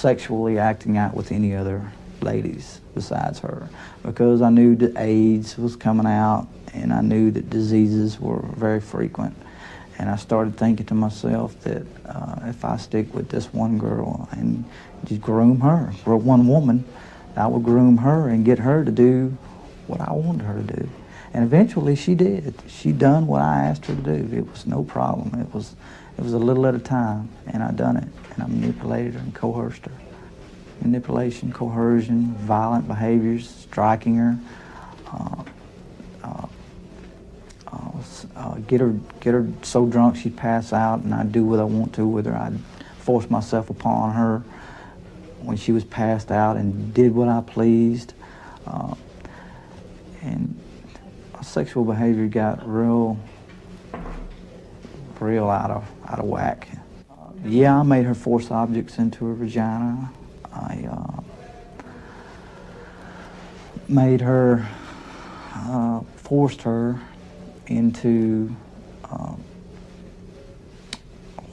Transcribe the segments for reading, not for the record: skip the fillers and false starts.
sexually acting out with any other ladies besides her, because I knew that AIDS was coming out and I knew that diseases were very frequent. And I started thinking to myself that if I stick with this one girl and just groom her, or one woman, I would groom her and get her to do what I wanted her to do. And eventually she did. She done what I asked her to do. It was no problem. It was a little at a time, and I done it. And I manipulated her and coerced her. Manipulation, coercion, violent behaviors, striking her, get her so drunk she'd pass out, and I'd do what I want to with her. I'd force myself upon her when she was passed out and did what I pleased. And sexual behavior got real out of whack. Yeah, I made her force objects into her vagina. I made her, forced her into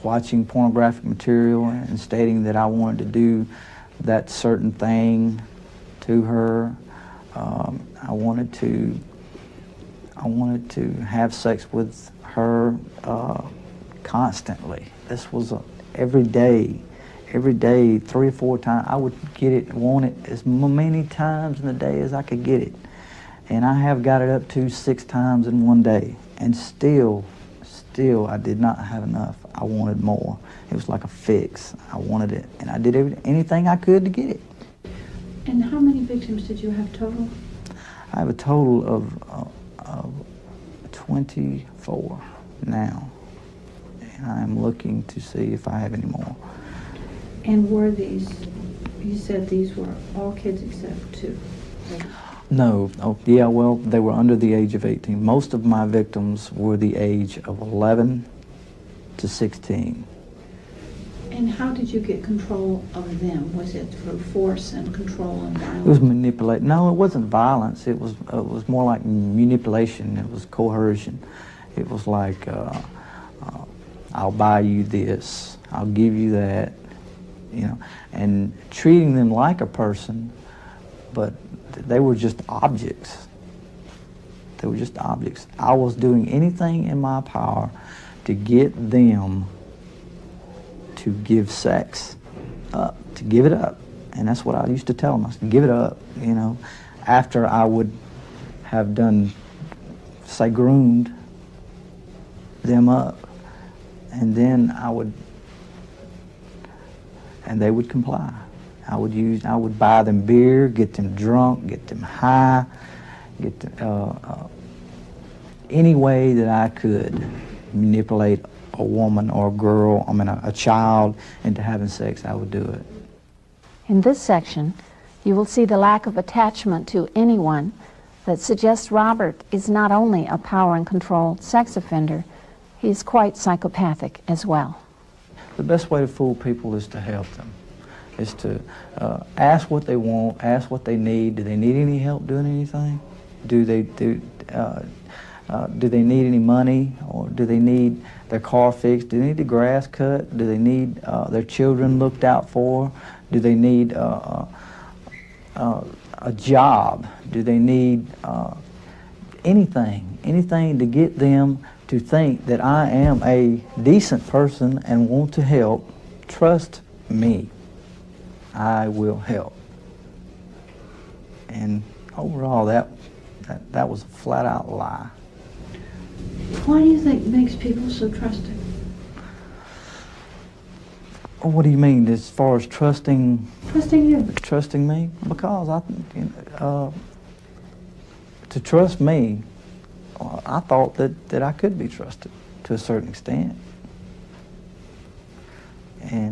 watching pornographic material and stating that I wanted to do that certain thing to her. I wanted to have sex with her constantly. This was every day, 3 or 4 times. I would get it, want it as many times in the day as I could get it. And I have got it up to 6 times in one day. And still, I did not have enough. I wanted more. It was like a fix. I wanted it, and I did anything I could to get it. And how many victims did you have total? I have a total of 24 now, and I'm looking to see if I have any more. And were these, you said these were all kids except 2? No. Oh, yeah, well, they were under the age of 18. Most of my victims were the age of 11 to 16. And how did you get control of them? Was it through force and control and violence? It was manipulation. No, it wasn't violence. It was more like manipulation. It was coercion. It was like, I'll buy you this, I'll give you that, you know, and treating them like a person, but they were just objects. They were just objects. I was doing anything in my power to get them to give sex up, to give it up. And that's what I used to tell them. I said, give it up, you know. After I would have done, say, groomed them up, and then and they would comply. I would buy them beer, get them drunk, get them high, get them, any way that I could manipulate a woman or a girl, a child, into having sex, I would do it. In this section, you will see the lack of attachment to anyone that suggests Robert is not only a power and control sex offender, he is quite psychopathic as well. The best way to fool people is to help them, is to ask what they want, ask what they need. Do they need any help doing anything? Do they need any money, or do they need their car fixed? Do they need the grass cut? Do they need their children looked out for? Do they need a job? Do they need anything to get them to think that I am a decent person and want to help? Trust me, I will help. And overall, that was a flat-out lie. Why do you think makes people so trusting? What do you mean, as far as trusting? Trusting you. Trusting me? Because to trust me, I thought that I could be trusted to a certain extent. And